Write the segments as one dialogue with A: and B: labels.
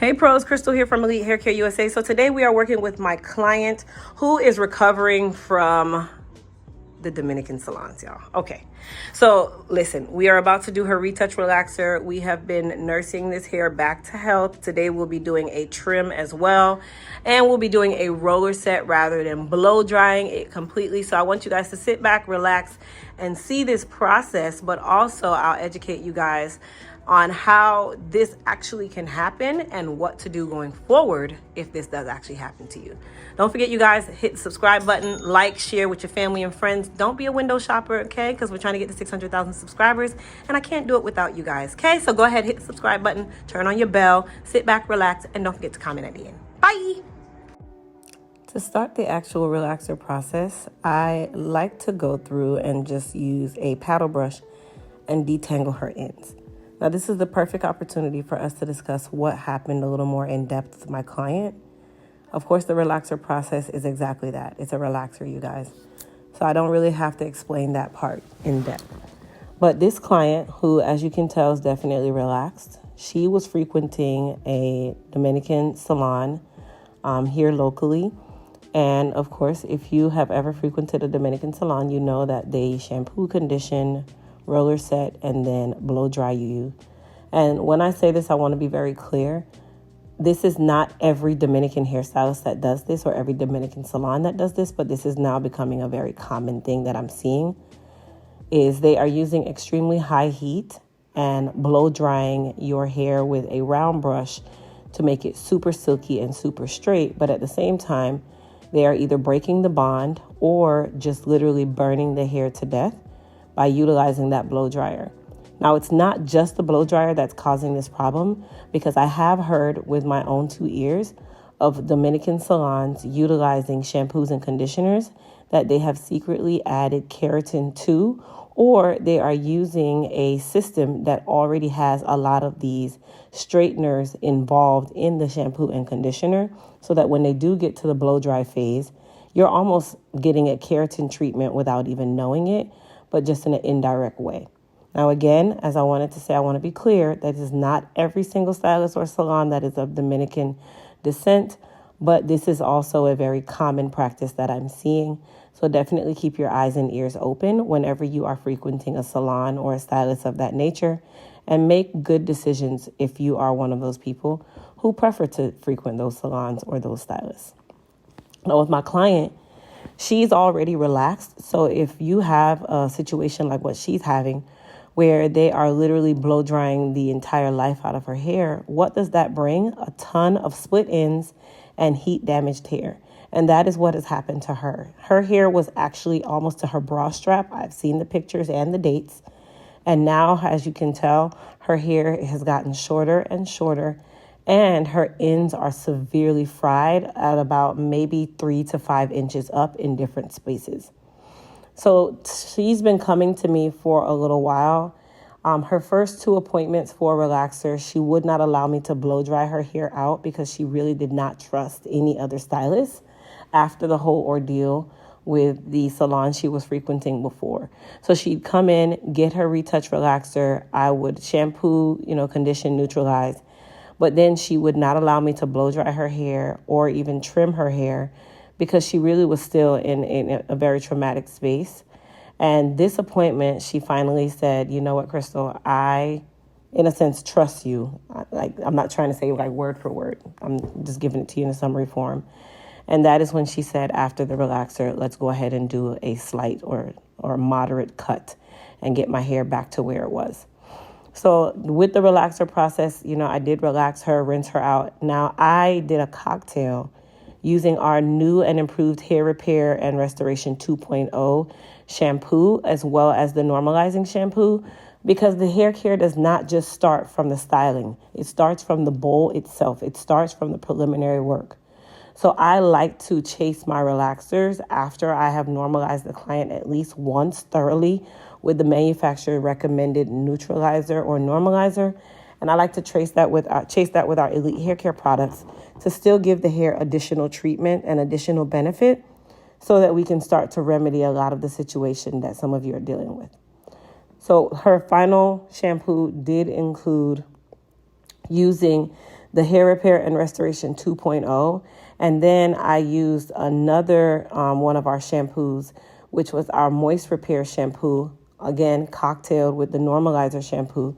A: Hey pros, Crystal here from Elite Hair Care USA. So today we are working with my client who is recovering from the Dominican Salons, y'all. Okay, so listen, we are about to do her retouch relaxer. We have been nursing this hair back to health. Today we'll be doing a trim as well, and we'll be doing a roller set rather than blow drying it completely. So I want you guys to sit back, relax, and see this process, but also I'll educate you guys on how this actually can happen and what to do going forward if this does actually happen to you. Don't forget, you guys, hit the subscribe button, like, share with your family and friends. Don't be a window shopper, okay? Because we're trying to get to 600,000 subscribers, and I can't do it without you guys, okay? So go ahead, hit the subscribe button, turn on your bell, sit back, relax, and don't forget to comment at the end. Bye! To start the actual relaxer process, I like to go through and just use a paddle brush and detangle her ends. Now, this is the perfect opportunity for us to discuss what happened a little more in depth with my client. Of course, the relaxer process is exactly that. It's a relaxer, you guys. So I don't really have to explain that part in depth. But this client, who, as you can tell, is definitely relaxed, she was frequenting a Dominican salon here locally. And of course, if you have ever frequented a Dominican salon, you know that they shampoo, condition, roller set, and then blow dry you. And when I say this, I want to be very clear. This is not every Dominican hairstylist that does this or every Dominican salon that does this, but this is now becoming a very common thing that I'm seeing, is they are using extremely high heat and blow drying your hair with a round brush to make it super silky and super straight. But at the same time, they are either breaking the bond or just literally burning the hair to death by utilizing that blow dryer. Now, it's not just the blow dryer that's causing this problem, because I have heard with my own two ears of Dominican salons utilizing shampoos and conditioners that they have secretly added keratin to, or they are using a system that already has a lot of these straighteners involved in the shampoo and conditioner, so that when they do get to the blow dry phase, you're almost getting a keratin treatment without even knowing it, but just in an indirect way. Now, again, as I wanted to say, I want to be clear that is not every single stylist or salon that is of Dominican descent, but this is also a very common practice that I'm seeing. So definitely keep your eyes and ears open whenever you are frequenting a salon or a stylist of that nature, and make good decisions if you are one of those people who prefer to frequent those salons or those stylists. Now, with my client, she's already relaxed. So if you have a situation like what she's having, where they are literally blow drying the entire life out of her hair, what does that bring? A ton of split ends and heat damaged hair. And that is what has happened to her. Her hair was actually almost to her bra strap. I've seen the pictures and the dates. And now, as you can tell, her hair has gotten shorter and shorter, and her ends are severely fried at about maybe 3 to 5 inches up in different spaces. So she's been coming to me for a little while. Her first 2 appointments for relaxer, she would not allow me to blow dry her hair out because she really did not trust any other stylist after the whole ordeal with the salon she was frequenting before. So she'd come in, get her retouch relaxer. I would shampoo, condition, neutralize. But then she would not allow me to blow dry her hair or even trim her hair, because she really was still in a very traumatic space. And this appointment, she finally said, you know what, Crystal, I, in a sense, trust you. I'm not trying to say like word for word. I'm just giving it to you in a summary form. And that is when she said, after the relaxer, let's go ahead and do a slight or moderate cut and get my hair back to where it was. So with the relaxer process, I did relax her, rinse her out. Now, I did a cocktail using our new and improved Hair Repair and Restoration 2.0 shampoo, as well as the normalizing shampoo, because the hair care does not just start from the styling. It starts from the bowl itself. It starts from the preliminary work. So I like to chase my relaxers after I have normalized the client at least once thoroughly with the manufacturer recommended neutralizer or normalizer. And I like to chase that with our Elite Hair Care products to still give the hair additional treatment and additional benefit, so that we can start to remedy a lot of the situation that some of you are dealing with. So her final shampoo did include using the Hair Repair and Restoration 2.0. And then I used another one of our shampoos, which was our Moist Repair shampoo, again, cocktailed with the Normalizer shampoo,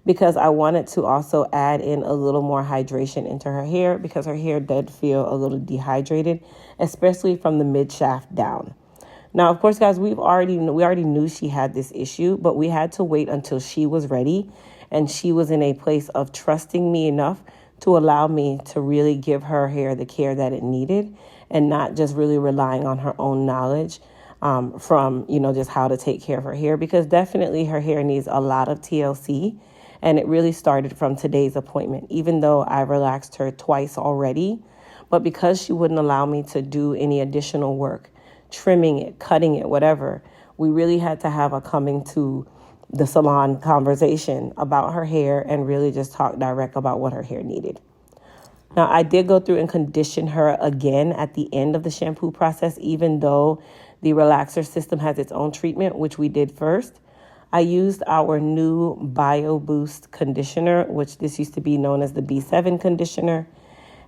A: because I wanted to also add in a little more hydration into her hair because her hair did feel a little dehydrated, especially from the mid shaft down. Now, of course, guys, we already knew she had this issue, but we had to wait until she was ready and she was in a place of trusting me enough to allow me to really give her hair the care that it needed and not just really relying on her own knowledge from, just how to take care of her hair, because definitely her hair needs a lot of TLC. And it really started from today's appointment, even though I relaxed her twice already. But because she wouldn't allow me to do any additional work, trimming it, cutting it, whatever, we really had to have a coming to the salon conversation about her hair and really just talk direct about what her hair needed. Now, I did go through and condition her again at the end of the shampoo process, even though the relaxer system has its own treatment, which we did first. I used our new Bio Boost conditioner, which this used to be known as the B7 conditioner.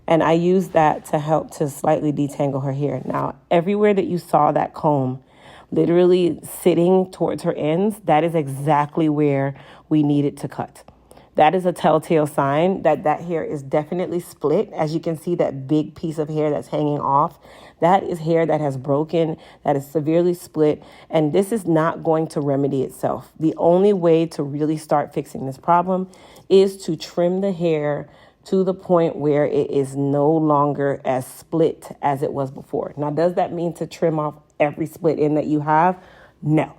A: And I used that to help to slightly detangle her hair. Now, everywhere that you saw that comb literally sitting towards her ends, that is exactly where we needed to cut. That is a telltale sign that that hair is definitely split. As you can see, that big piece of hair that's hanging off, that is hair that has broken, that is severely split, and this is not going to remedy itself. The only way to really start fixing this problem is to trim the hair to the point where it is no longer as split as it was before. Now, does that mean to trim off every split end that you have? No.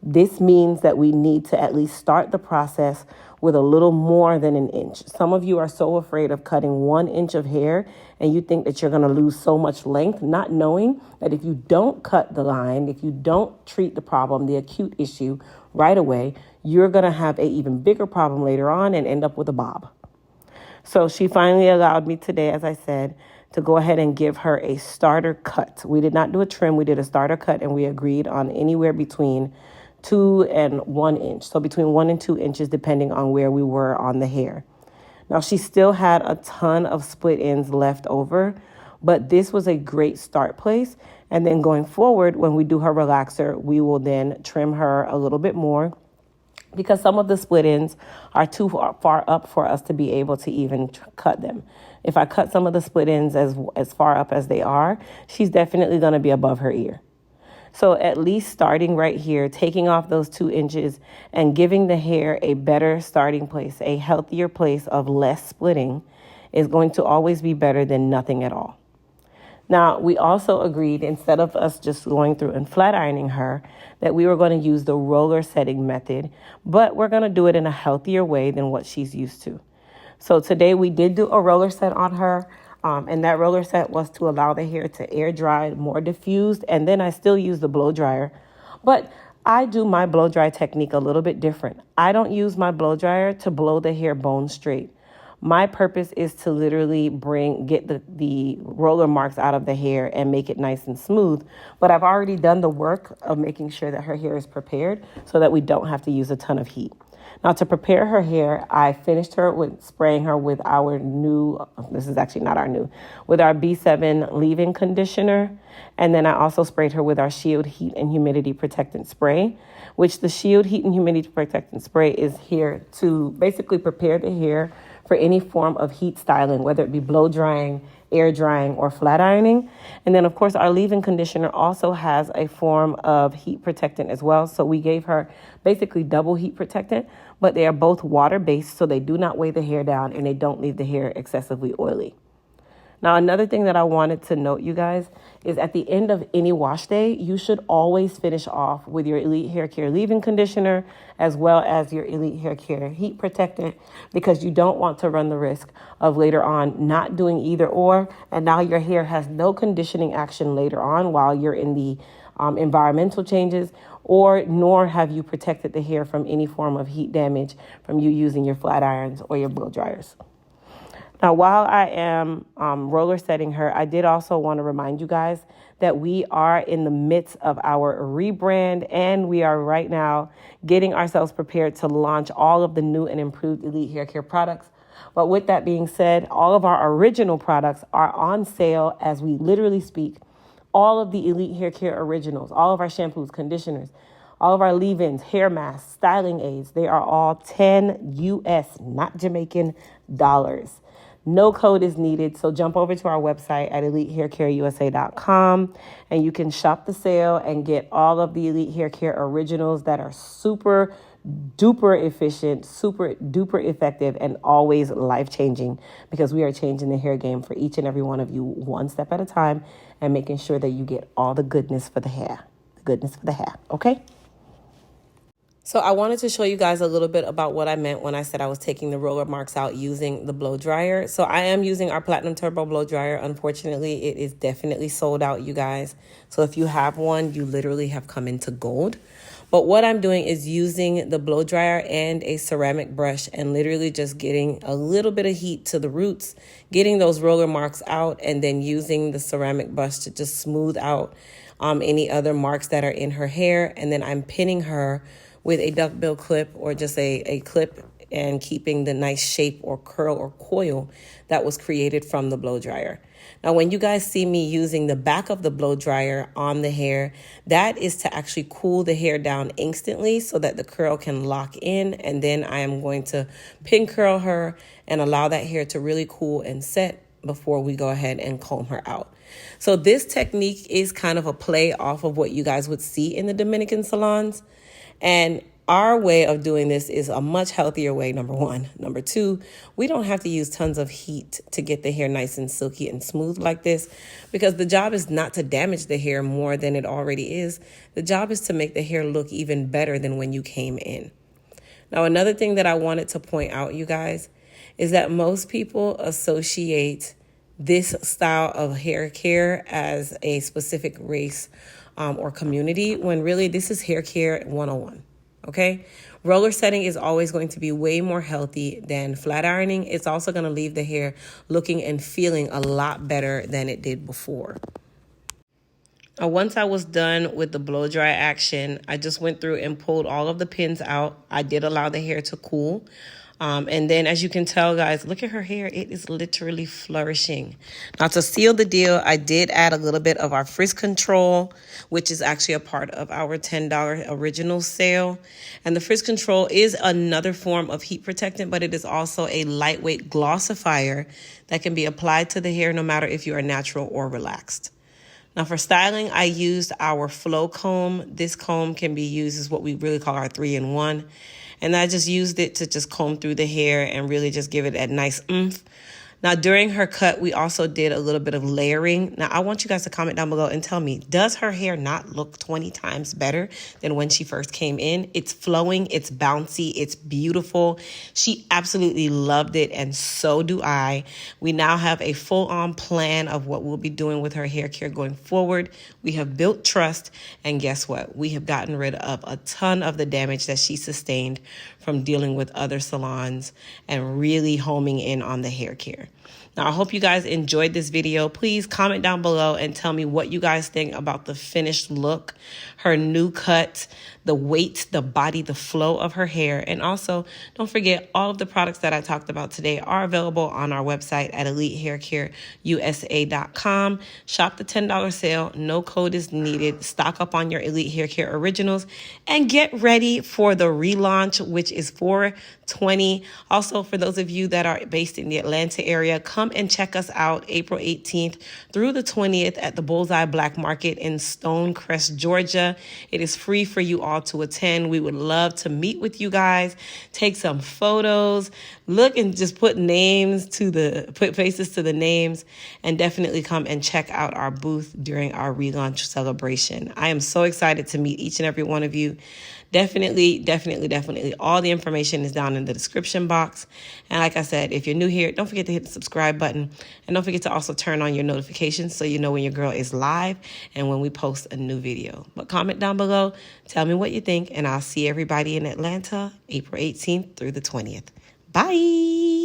A: This means that we need to at least start the process with a little more than an inch. Some of you are so afraid of cutting 1 inch of hair and you think that you're going to lose so much length, not knowing that if you don't cut the line, if you don't treat the problem, the acute issue right away, you're going to have an even bigger problem later on and end up with a bob. So she finally allowed me today, as I said, to go ahead and give her a starter cut. We did not do a trim, we did a starter cut, and we agreed on anywhere between 2 and 1 inch. So between 1 and 2 inches, depending on where we were on the hair. Now, she still had a ton of split ends left over, but this was a great start place. And then going forward, when we do her relaxer, we will then trim her a little bit more because some of the split ends are too far up for us to be able to even cut them. If I cut some of the split ends as far up as they are, she's definitely going to be above her ear. So at least starting right here, taking off those 2 inches and giving the hair a better starting place, a healthier place of less splitting is going to always be better than nothing at all. Now, we also agreed, instead of us just going through and flat ironing her, that we were going to use the roller setting method, but we're going to do it in a healthier way than what she's used to. So today we did do a roller set on her. And that roller set was to allow the hair to air dry more diffused. And then I still use the blow dryer. But I do my blow dry technique a little bit different. I don't use my blow dryer to blow the hair bone straight. My purpose is to literally get the roller marks out of the hair and make it nice and smooth. But I've already done the work of making sure that her hair is prepared so that we don't have to use a ton of heat. Now, to prepare her hair, I finished her with spraying her with our new, this is actually not our new, with our B7 leave-in conditioner. And then I also sprayed her with our Shield Heat and Humidity Protectant Spray, which the Shield Heat and Humidity Protectant Spray is here to basically prepare the hair for any form of heat styling, whether it be blow drying, air drying, or flat ironing. And then, of course, our leave-in conditioner also has a form of heat protectant as well. So we gave her basically double heat protectant, but they are both water-based, so they do not weigh the hair down and they don't leave the hair excessively oily. Now, another thing that I wanted to note, you guys, is at the end of any wash day, you should always finish off with your Elite Hair Care leave-in conditioner as well as your Elite Hair Care heat protectant, because you don't want to run the risk of later on not doing either or, and now your hair has no conditioning action later on while you're in the environmental changes, or nor have you protected the hair from any form of heat damage from you using your flat irons or your blow dryers. Now, while I am roller setting her, I did also want to remind you guys that we are in the midst of our rebrand, and we are right now getting ourselves prepared to launch all of the new and improved Elite Hair Care products But with that being said, all of our original products are on sale as we literally speak. All of the Elite Hair Care Originals, all of our shampoos, conditioners, all of our leave-ins, hair masks, styling aids, they are all 10 US, not Jamaican, dollars. No code is needed, so jump over to our website at elitehaircareusa.com and you can shop the sale and get all of the Elite Hair Care Originals that are super duper efficient, super duper effective, and always life-changing, because we are changing the hair game for each and every one of you one step at a time and making sure that you get all the goodness for the hair. The goodness for the hair, okay? So I wanted to show you guys a little bit about what I meant when I said I was taking the roller marks out using the blow dryer. So I am using our Platinum Turbo blow dryer. Unfortunately, it is definitely sold out, you guys. So if you have one, you literally have come into gold. But what I'm doing is using the blow dryer and a ceramic brush and literally just getting a little bit of heat to the roots, getting those roller marks out, and then using the ceramic brush to just smooth out any other marks that are in her hair. And then I'm pinning her with a duckbill clip or just a clip and keeping the nice shape or curl or coil that was created from the blow dryer. Now, when you guys see me using the back of the blow dryer on the hair, that is to actually cool the hair down instantly so that the curl can lock in. And then I am going to pin curl her and allow that hair to really cool and set before we go ahead and comb her out. So this technique is kind of a play off of what you guys would see in the Dominican salons. And our way of doing this is a much healthier way, number one. Number two, we don't have to use tons of heat to get the hair nice and silky and smooth like this, because the job is not to damage the hair more than it already is. The job is to make the hair look even better than when you came in. Now, another thing that I wanted to point out, you guys, is that most people associate this style of hair care as a specific race or community, when really this is hair care 101. Okay, roller setting is always going to be way more healthy than flat ironing. It's also going to leave the hair looking and feeling a lot better than it did before. Now, once I was done with the blow dry action, I just went through and pulled all of the pins out. I did allow the hair to cool. And then, as you can tell, guys, look at her hair. It is literally flourishing. Now, to seal the deal, I did add a little bit of our frizz control, which is actually a part of our $10 original sale. And the frizz control is another form of heat protectant, but it is also a lightweight glossifier that can be applied to the hair no matter if you are natural or relaxed. Now, for styling, I used our Flow comb. This comb can be used as what we really call our 3-in-1. And I just used it to just comb through the hair and really just give it a nice oomph. Now, during her cut, we also did a little bit of layering. Now, I want you guys to comment down below and tell me, does her hair not look 20 times better than when she first came in? It's flowing, it's bouncy, it's beautiful. She absolutely loved it, and so do I. We now have a full-on plan of what we'll be doing with her hair care going forward. We have built trust, and guess what? We have gotten rid of a ton of the damage that she sustained from dealing with other salons and really homing in on the hair care. Now, I hope you guys enjoyed this video. Please comment down below and tell me what you guys think about the finished look, her new cut, the weight, the body, the flow of her hair. And also, don't forget, all of the products that I talked about today are available on our website at elitehaircareusa.com. Shop the $10 sale. No code is needed. Stock up on your Elite Hair Care Originals and get ready for the relaunch, which is 4/20. Also, for those of you that are based in the Atlanta area, come and check us out April 18th through the 20th at the Bullseye Black Market in Stonecrest, Georgia. It is free for you all to attend. We would love to meet with you guys, take some photos, look and just put faces to the names, and definitely come and check out our booth during our relaunch celebration. I am so excited to meet each and every one of you. Definitely. All the information is down in the description box. And like I said, if you're new here, don't forget to hit the subscribe button. And don't forget to also turn on your notifications so you know when your girl is live and when we post a new video. But comment down below, tell me what you think, and I'll see everybody in Atlanta April 18th through the 20th. Bye.